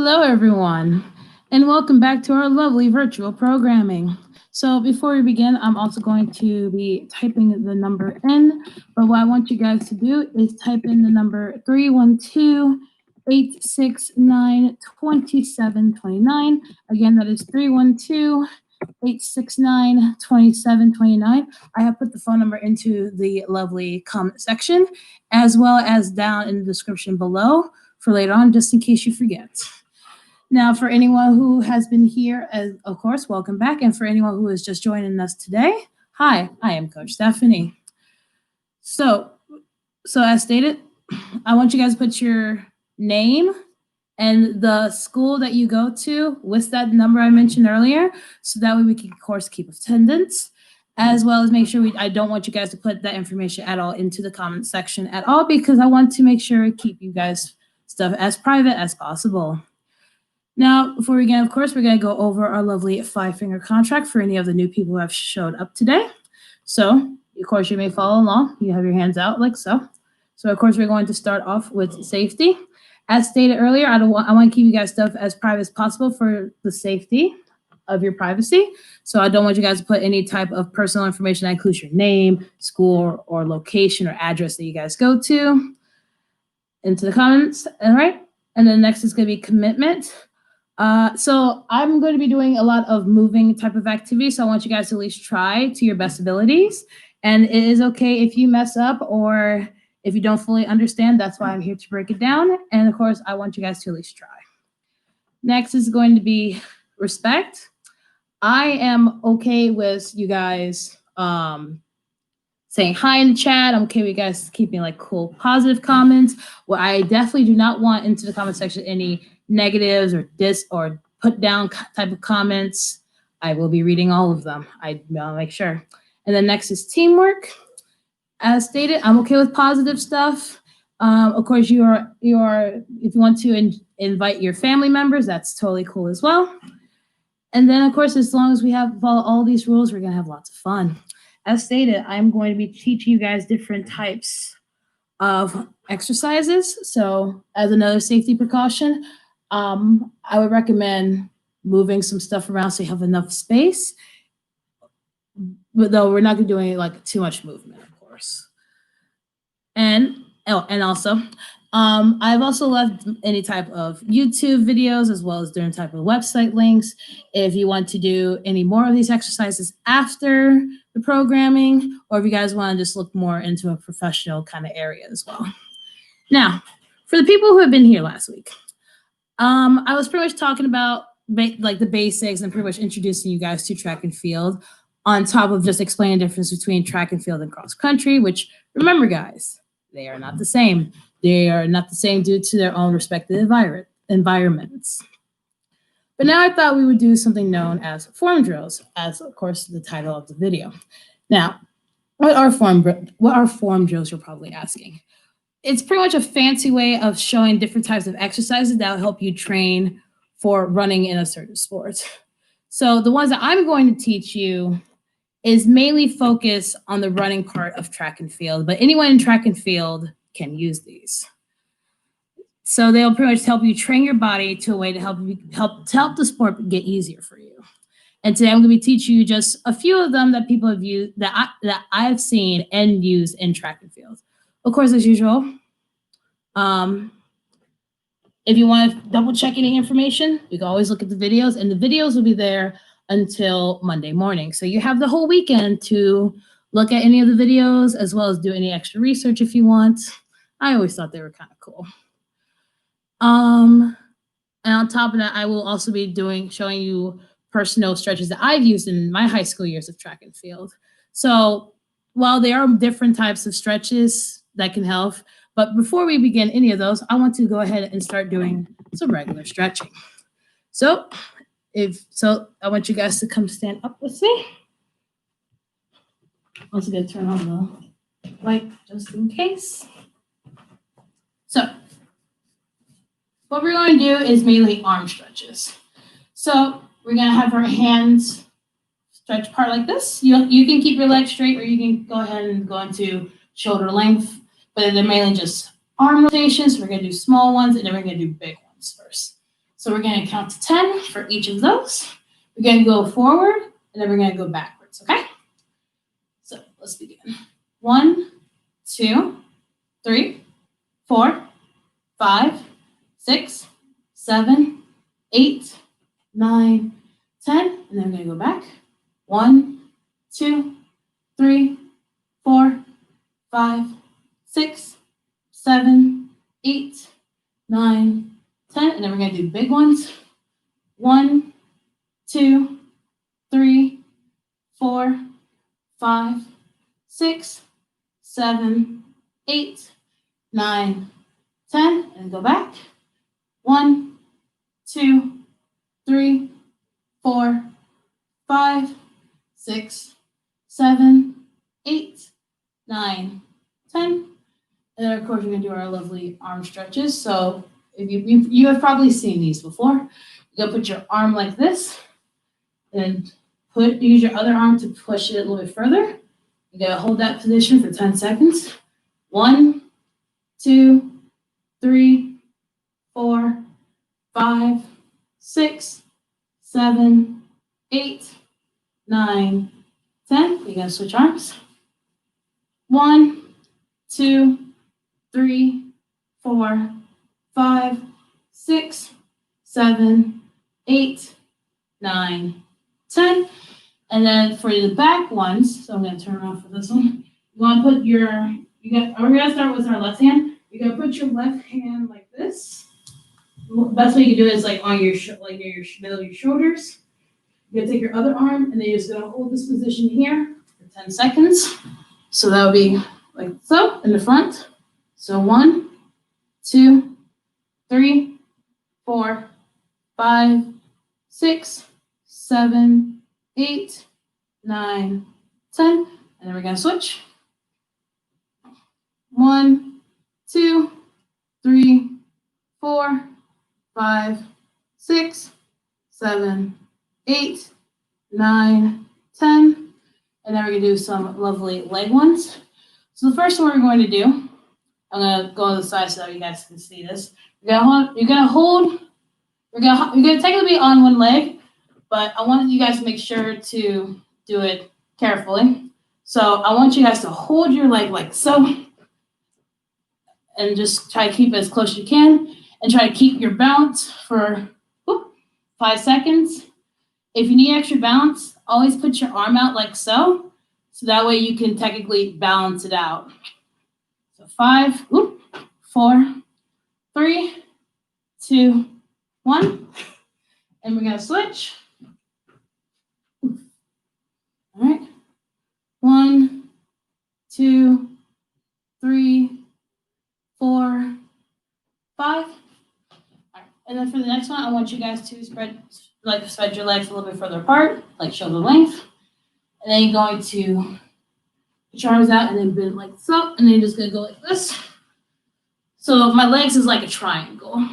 Hello, everyone, and welcome back to our lovely virtual programming. So, before we begin, I'm also going to be typing the number in, but what I want you guys to do is type in the number 312-869-2729. Again, that is 312-869-2729. I have put the phone number into the lovely comment section, as well as down in the description below for later on, just in case you forget. Now, for anyone who has been here, as of course, welcome back. And for anyone who is just joining us today, hi, I am Coach Stephanie. So as stated, I want you guys to put your name and the school that you go to with that number I mentioned earlier, so that way we can, of course, keep attendance, as well as make sure I don't want you guys to put that information at all into the comment section at all, because I want to make sure I keep you guys stuff as private as possible. Now, before we begin, of course, we're going to go over our lovely five-finger contract for any of the new people who have showed up today. So, of course, you may follow along. You have your hands out like so. So, of course, we're going to start off with safety. As stated earlier, I want to keep you guys stuff as private as possible for the safety of your privacy. So I don't want you guys to put any type of personal information that includes your name, school, or location or address that you guys go to into the comments. All right. And then next is going to be commitment. So I'm going to be doing a lot of moving type of activity. So I want you guys to at least try to your best abilities. And it is okay if you mess up or if you don't fully understand. That's why I'm here to break it down. And of course, I want you guys to at least try. Next is going to be respect. I am okay with you guys saying hi in the chat. I'm okay with you guys keeping like cool, positive comments. What I definitely do not want into the comment section any negatives or or put down type of comments. I will be reading all of them. I'll make sure. And then next is teamwork. As stated, I'm okay with positive stuff. Of course, you are if you want to invite your family members, that's totally cool as well. And then, of course, as long as we follow all these rules, we're gonna have lots of fun. As stated, I'm going to be teaching you guys different types of exercises. So, as another safety precaution, I would recommend moving some stuff around so you have enough space. But though we're not gonna do any like too much movement, of course. And also, I've also left any type of YouTube videos as well as different type of website links. If you want to do any more of these exercises after the programming, or if you guys want to just look more into a professional kind of area as well. Now, for the people who have been here last week, I was pretty much talking about like the basics and pretty much introducing you guys to track and field, on top of just explaining the difference between track and field and cross country, which, remember guys, they are not the same. They are not the same due to their own respective environments. But now I thought we would do something known as form drills, as of course the title of the video. Now, what are form drills, you're probably asking? It's pretty much a fancy way of showing different types of exercises that will help you train for running in a certain sport. So the ones that I'm going to teach you is mainly focused on the running part of track and field, but anyone in track and field can use these. So they'll pretty much help you train your body to a way to help the sport get easier for you. And today I'm going to be teaching you just a few of them that people have used, that I've seen and used in track and field. Of course, as usual, if you want to double check any information, you can always look at the videos, and the videos will be there until Monday morning. So you have the whole weekend to look at any of the videos, as well as do any extra research if you want. I always thought they were kind of cool. And on top of that, I will also be showing you personal stretches that I've used in my high school years of track and field. So while there are different types of stretches that can help, but before we begin any of those, I want to go ahead and start doing some regular stretching. So I want you guys to come stand up with me. I'm also going to turn on the light just in case. So what we're going to do is mainly arm stretches. So we're going to have our hands stretch apart like this. You can keep your legs straight, or you can go ahead and go into shoulder length, but they're mainly just arm rotations. We're going to do small ones, and then we're going to do big ones first. So we're going to count to 10 for each of those. We're going to go forward, and then we're going to go backwards, okay? So let's begin. 1, 2, 3, 4, 5, 6, 7, 8, 9, 10, and then we're going to go back. 1, 2, 3, 4, 5, 6, 7, 8, 9, 10, and then we're going to do big ones. 1, 2, 3, 4, 5, 6, 7, 8, 9, 10, and go back. 1, 2, 3, 4, 5, 6, 7, 8, 9, 10. And then, of course, we're going to do our lovely arm stretches. So if you have probably seen these before. You're going to put your arm like this and use your other arm to push it a little bit further. You got to hold that position for 10 seconds. 1, 2, 3, 4, 5, 6, 7, 8, 9, 10. You're going to switch arms. 1, 2, 3, 4, 5, 6, 7, 8, 9, 10. And then for the back ones, so I'm going to turn off for this one. You want to put we're going to start with our left hand. You're going to put your left hand like this. Best way you can do it is like on your near your middle of your shoulders. You're going to take your other arm, and then you're just going to hold this position here for 10 seconds. So that would be like so in the front. So 1, 2, 3, 4, 5, 6, 7, 8, 9, 10. And then we're going to switch. 1, 2, 3, 4, 5, 6, 7, 8, 9, 10. And then we're going to do some lovely leg ones. So the first one we're going to do, I'm going to go on the side so that you guys can see this. You're going to technically be on one leg, but I wanted you guys to make sure to do it carefully. So I want you guys to hold your leg like so, and just try to keep it as close as you can, and try to keep your balance for 5 seconds. If you need extra balance, always put your arm out like so that way you can technically balance it out. So 5, 4, 3, 2, 1, and we're going to switch. All right. 1, 2, 3, 4, 5. All right. And then for the next one, I want you guys to spread your legs a little bit further apart, like shoulder length. And then you're going to put your arms out and then bend like so. And then you're just going to go like this. So my legs is like a triangle.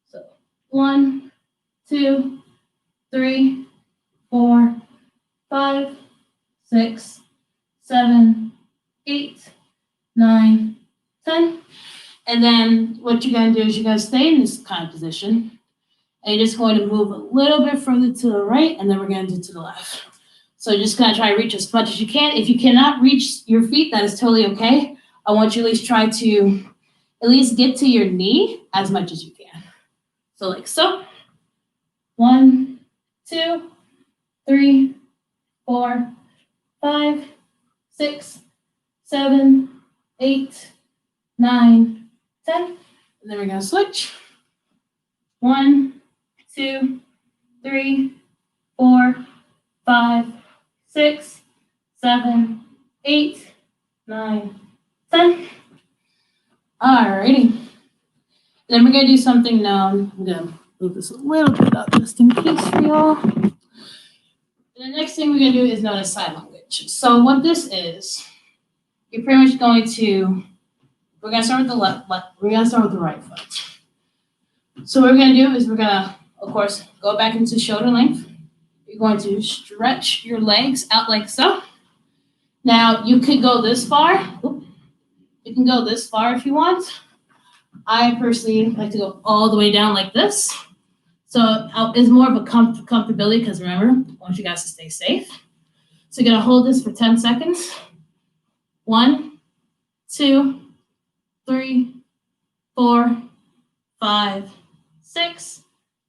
So 1, 2, 3, 4, 5, 6, 7, 8, 9, 10. And then what you're going to do is you're going to stay in this kind of position. And you're just going to move a little bit further to the right, and then we're going to do to the left. So you're just going to try to reach as much as you can. If you cannot reach your feet, that is totally okay. I want you to at least try to at least get to your knee as much as you can. So like so. 1, 2, 3, 4, 5, 6, 7, 8, 9, 10. And then we're going to switch. 1, 2, 3, 4, 5, 6, 7, 8, 9, 10. Alrighty. Then we're going to do something known. I'm going to move this a little bit up just in case for y'all. And the next thing we're going to do is known as sign language. So what this is, you're pretty much going to, we're going to start with the left, we're going to start with the right foot. So what we're going to do is we're going to, of course, go back into shoulder length. You're going to stretch your legs out like so. Now, you could go this far. You can go this far if you want. I personally like to go all the way down like this. So it's more of a comfortability because remember, I want you guys to stay safe. So you're gonna hold this for 10 seconds. 1, 2, 3, 4, 5, 6,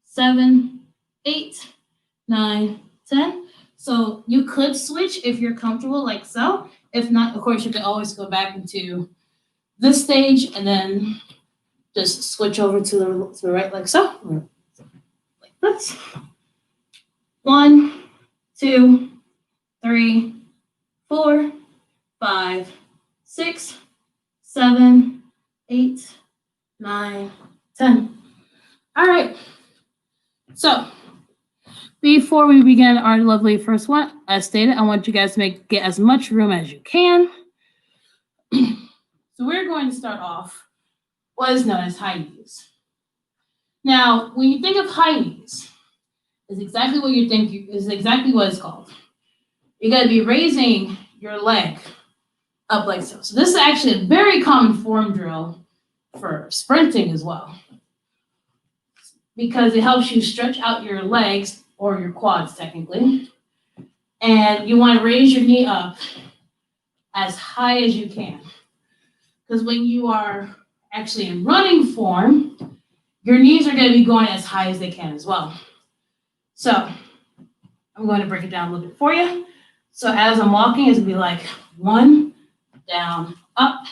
7, 8, 9, 10. So you could switch if you're comfortable like so. If not, of course, you can always go back into this stage and then just switch over to the right like so. Like this. 1, 2, 3, 4, 5, 6, 7, 8, 9, 10. All right. So before we begin our lovely first one, as stated, I want you guys to get as much room as you can. So we're going to start off what is known as high knees. Now, when you think of high knees, is exactly what you think is exactly what it's called. You're going to be raising your leg up like so. So this is actually a very common form drill for sprinting as well, because it helps you stretch out your legs or your quads technically. And you want to raise your knee up as high as you can. Because when you are actually in running form, your knees are going to be going as high as they can as well. So I'm going to break it down a little bit for you. So as I'm walking, it's going to be like 1, down, up,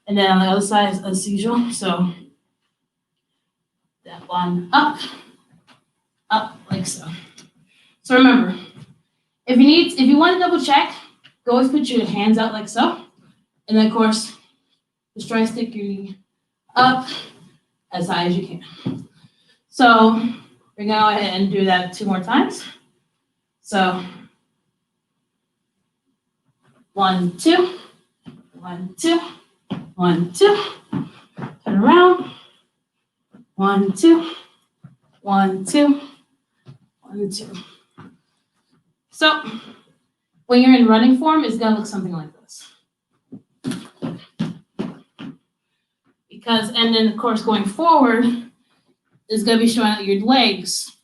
and then on the other side as usual. So that 1, up, like so. So remember, if you want to double check, go always put your hands out like so, and then of course, just try to stick your knee up as high as you can. So we're gonna go ahead and do that 2 more times. So 1, 2, 1, 2, 1, 2. Turn around. 1, 2, 1, 2, 1, 2. So when you're in running form, it's gonna look something like this. And then of course going forward is gonna be showing that your legs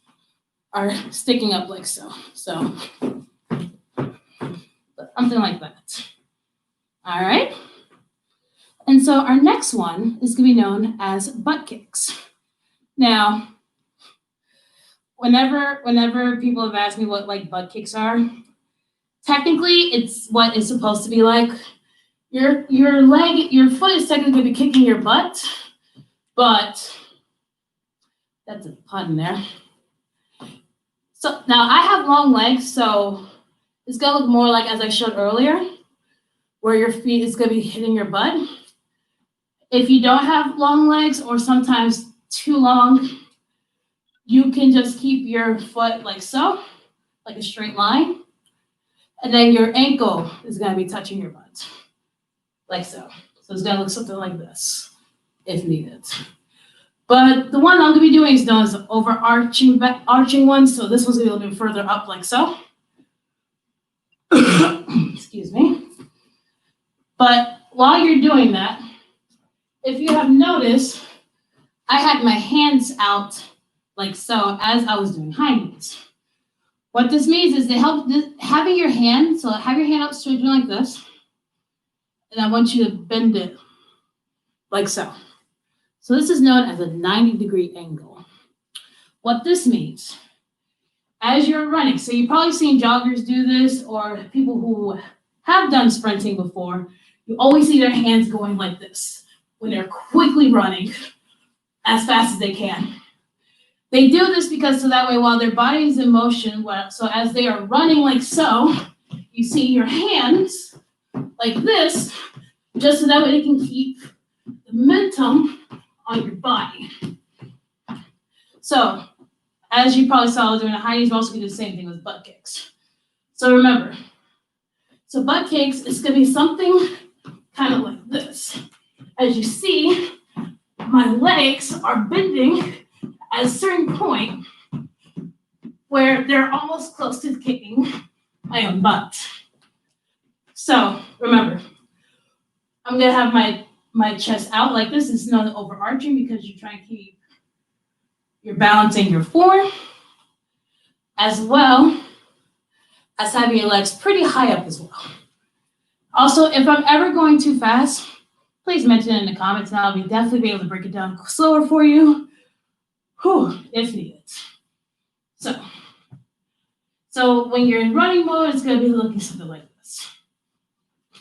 are sticking up like so. So something like that. All right. And so our next one is gonna be known as butt kicks. Now, whenever people have asked me what like butt kicks are, technically it's what it's supposed to be like. Your foot is technically gonna be kicking your butt, but that's a pun there. So now I have long legs, so it's gonna look more like as I showed earlier, where your feet is gonna be hitting your butt. If you don't have long legs or sometimes too long, you can just keep your foot like so, like a straight line, and then your ankle is gonna be touching your butt, like so. So it's gonna look something like this, if needed. But the one I'm gonna be doing is known as the overarching one, so this one's gonna be a little bit further up, like so. Excuse me. But while you're doing that, if you have noticed, I had my hands out like so as I was doing high knees. What this means is having your hand, so have your hand out straight like this, and I want you to bend it like so. So this is known as a 90-degree angle. What this means, as you're running, so you've probably seen joggers do this or people who have done sprinting before, you always see their hands going like this when they're quickly running as fast as they can. They do this because so that way while their body is in motion, so as they are running like so, you see your hands like this, just so that way they can keep the momentum on your body. So as you probably saw during the high knees, we're also going to do the same thing with butt kicks. So remember, so butt kicks is going to be something kind of like this. As you see, my legs are bending at a certain point where they're almost close to kicking my own butt. So remember, I'm going to have my chest out like this. It's not overarching because you try and keep you're balancing your form, as well as having your legs pretty high up as well. Also, if I'm ever going too fast, please mention it in the comments and I'll definitely be able to break it down slower for you, if needed. So when you're in running mode, it's going to be looking something like this.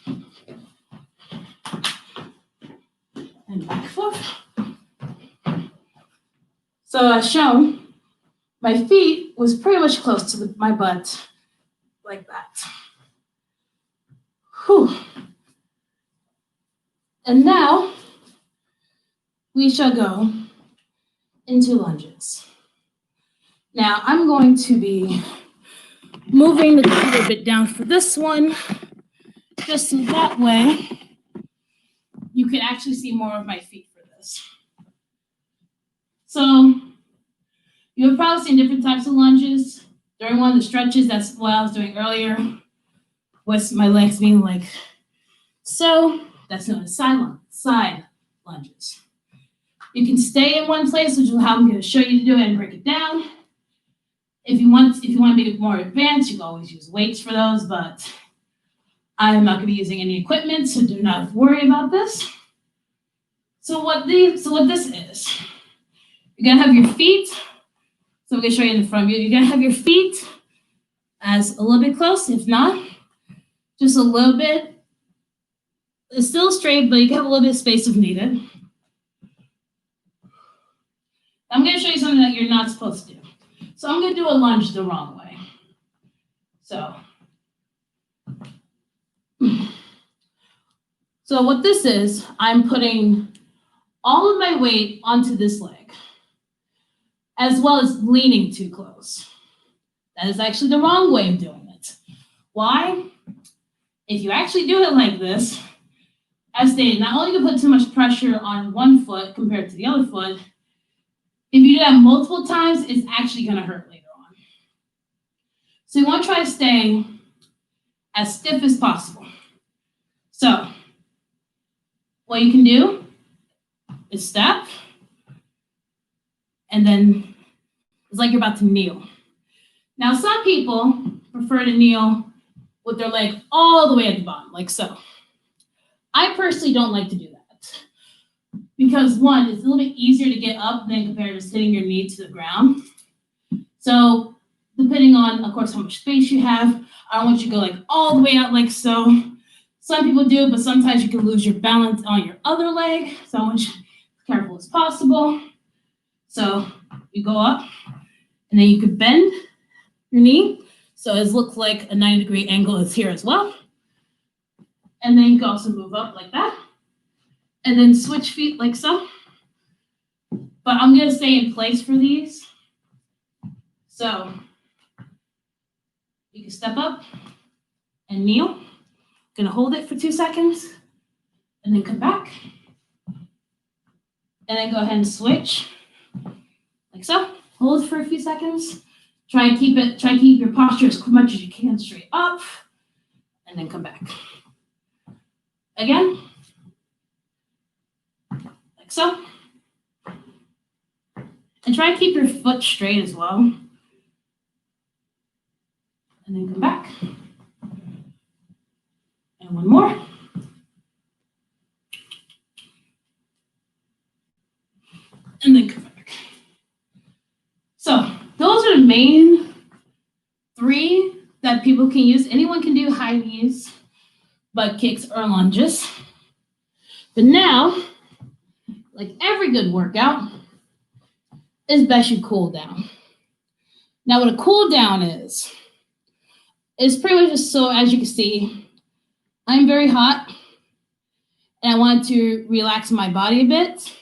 And back and forth. So as shown, my feet was pretty much close to my butt, like that. And now we shall go into lunges. Now I'm going to be moving the computer a bit down for this one, just so that way you can actually see more of my feet for this. So you've probably seen different types of lunges. During one of the stretches, that's what I was doing earlier, with my legs being like so. That's known as side lunges. You can stay in one place, which is how I'm going to show you to do it and break it down. If you want to be more advanced, you can always use weights for those, but I'm not going to be using any equipment, so do not worry about this. So what this is, you're going to have your feet. So I'm going to show you in the front view. You're going to have your feet as a little bit close, if not, just a little bit. It's still straight, but you can have a little bit of space if needed. I'm going to show you something that you're not supposed to do. So I'm going to do a lunge the wrong way. So what this is, I'm putting all of my weight onto this leg, as well as leaning too close. That is actually the wrong way of doing it. Why? If you actually do it like this, as stated, not only to put too much pressure on one foot compared to the other foot, if you do that multiple times, it's actually going to hurt later on. So you want to try to stay as stiff as possible. So what you can do is step, and then it's like you're about to kneel. Now, some people prefer to kneel with their leg all the way at the bottom, like so. I personally don't like to do that because, one, it's a little bit easier to get up than compared to sitting your knee to the ground. So depending on, of course, how much space you have, I don't want you to go like all the way out like so. Some people do, but sometimes you can lose your balance on your other leg. So I want you to be as careful as possible. So you go up, and then you could bend your knee. So it looks like a 90-degree angle is here as well. And then you can also move up like that. And then switch feet like so. But I'm going to stay in place for these. So you can step up and kneel. Going to hold it for 2 seconds. And then come back. And then go ahead and switch. Like so. Hold for a few seconds. Try to keep your posture as much as you can straight up. And then come back. Again, like so. And try to keep your foot straight as well. And then come back. And one more. And then come back. So those are the main 3 that people can use. Anyone can do high knees, butt kicks, or lunges. But now, like every good workout, it's best you cool down. Now, what a cool down is pretty much just so, as you can see, I'm very hot, and I want to relax my body a bit.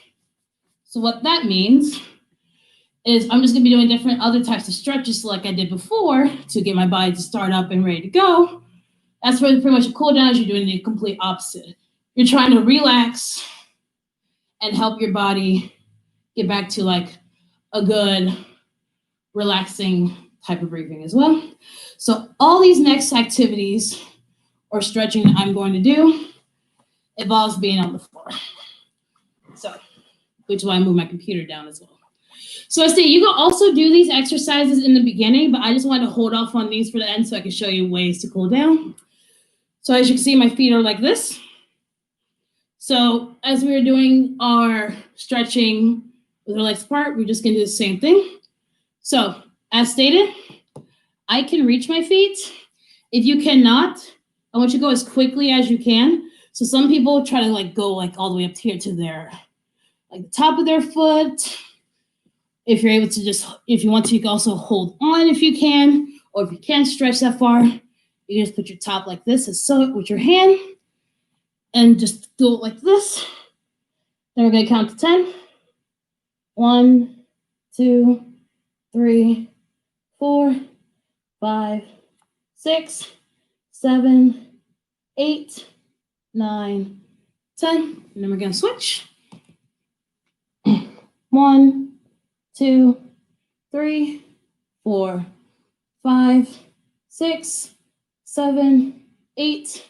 So what that means is I'm just going to be doing different other types of stretches like I did before to get my body to start up and ready to go. That's where pretty much a cool down is. You're doing the complete opposite. You're trying to relax and help your body get back to like a good, relaxing type of breathing as well. So all these next activities or stretching I'm going to do involves being on the floor. So, which is why I move my computer down as well. So I say you can also do these exercises in the beginning, but I just wanted to hold off on these for the end so I can show you ways to cool down. So as you can see, my feet are like this. So as we were doing our stretching with our legs apart, we're just gonna do the same thing. So as stated, I can reach my feet. If you cannot, I want you to go as quickly as you can. So some people try to like go like all the way up here to their, like the top of their foot. If you're able to just, if you want to, you can also hold on if you can, or if you can't stretch that far, you just put your top like this and sew it with your hand and just do it like this. Then we're gonna count to 10. 1, 2, 3, 4, 5, 6, 7, 8, 9, 10. And then we're gonna switch. 1, 2, 3, 4, 5, 6, 7, 8,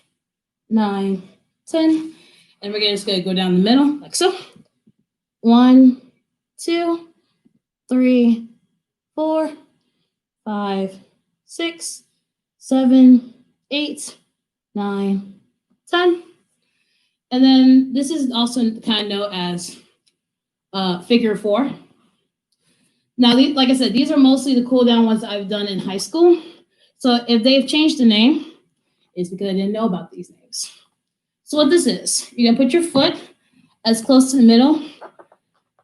9, 10. And we're just gonna go down the middle like so. 1, 2, 3, 4, 5, 6, 7, 8, 9, 10. And then this is also kind of known as figure 4. Now, like I said, these are mostly the cool down ones I've done in high school. So if they've changed the name, it's because I didn't know about these names. So what this is, you're gonna put your foot as close to the middle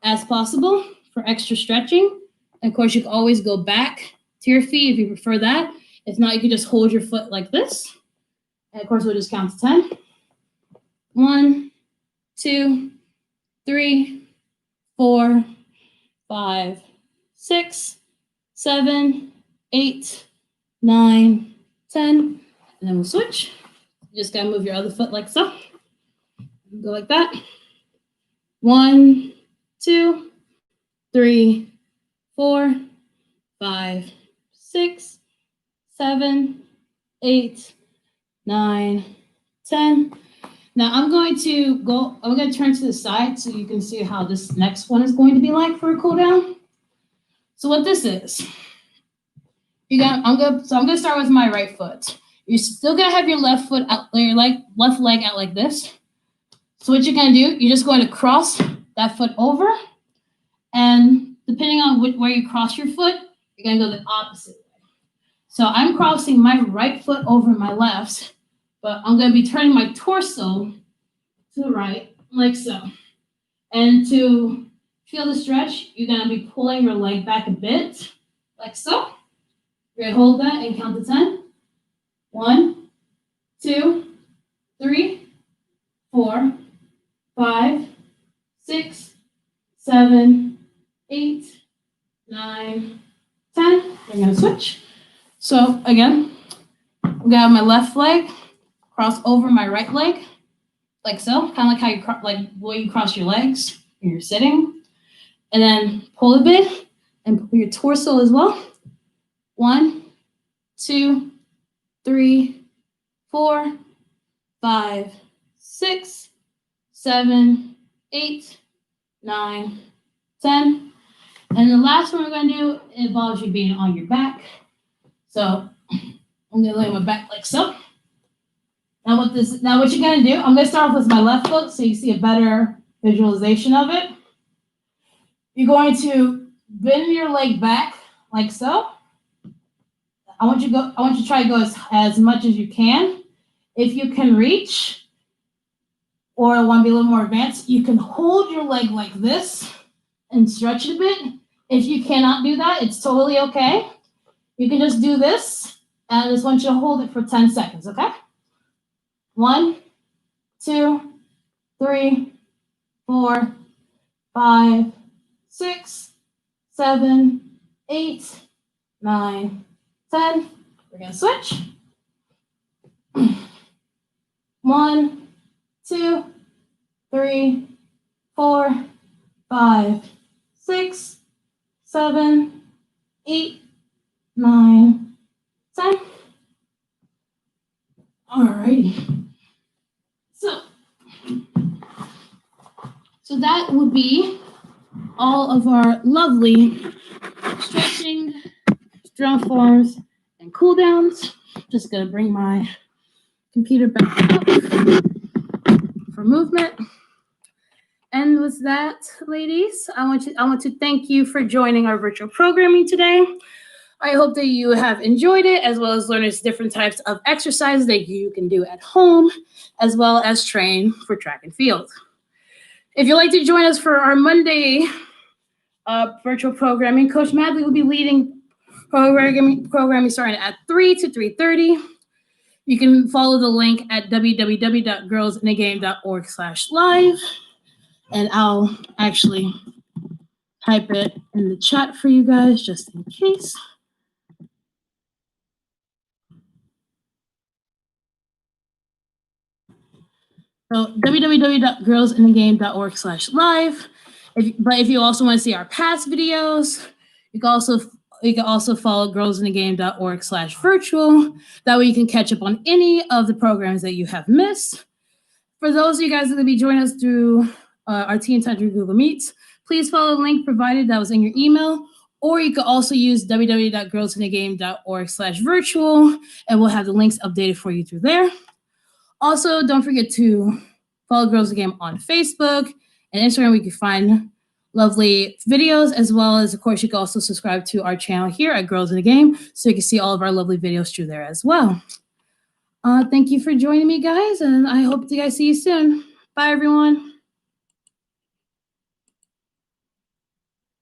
as possible for extra stretching. And of course, you can always go back to your feet if you prefer that. If not, you can just hold your foot like this. And of course, we'll just count to 10. 1, 2, 3, 4, 5, 6, 7, 8, 9, 10. And then we'll switch. You just gotta move your other foot like so. Go like that. 1, 2, 3, 4, 5, 6, 7, 8, 9, 10. Now I'm going to turn to the side so you can see how this next one is going to be like for a cool down. So what this is, I'm gonna start with my right foot. You're still gonna have your left foot out, your left leg out like this. So what you're gonna do, you're just going to cross that foot over, and depending on where you cross your foot, you're gonna go the opposite way. So I'm crossing my right foot over my left, but I'm gonna be turning my torso to the right, like so. And to feel the stretch, you're gonna be pulling your leg back a bit, like so. You're gonna hold that and count to 10. 1, 2, 3, 4, 5, 6, 7, 8, 9, 10. We're gonna switch. So again, I'm gonna have my left leg cross over my right leg, like so, kind of like how you like where you cross your legs when you're sitting, and then pull a bit and pull your torso as well. 1, 2, 3, 4, 5, 6, 7, 8, 9, 10. And the last one we're going to do involves you being on your back. So I'm going to lay my back like so. Now what you're going to do, I'm going to start off with my left foot so you see a better visualization of it. You're going to bend your leg back like so. I want you to try to go as much as you can. If you can reach or want to be a little more advanced, you can hold your leg like this and stretch it a bit. If you cannot do that, it's totally okay. You can just do this, and I just want you to hold it for 10 seconds, okay? 1, 2, 3, 4, 5, 6, 7, 8, 9, 10. We're gonna switch. 1, 2, 3, 4, 5, 6, 7, 8, 9, 10. Alrighty. So that would be all of our lovely stretching, drum forms, and cool downs. Just gonna bring my computer back up for movement. And with that, ladies, I want to thank you for joining our virtual programming today. I hope that you have enjoyed it, as well as learning different types of exercises that you can do at home, as well as train for track and field. If you'd like to join us for our Monday virtual programming, Coach Madley will be leading programming starting at 3 to 3:30. You can follow the link at www.girlsinagame.org/live. And I'll actually type it in the chat for you guys just in case. So www.girlsinthegame.org/live. But if you also want to see our past videos, you can also follow girlsinthegame.org/virtual. That way you can catch up on any of the programs that you have missed. For those of you guys that will be joining us through our Teen Touch or Google Meets, please follow the link provided that was in your email, or you could also use www.girlsinthegame.org/virtual, and we'll have the links updated for you through there. Also, don't forget to follow Girls in the Game on Facebook and Instagram, where you can find lovely videos, as well as, of course, you can also subscribe to our channel here at Girls in the Game, so you can see all of our lovely videos through there as well. Thank you for joining me, guys, and I hope to guys see you soon. Bye, everyone.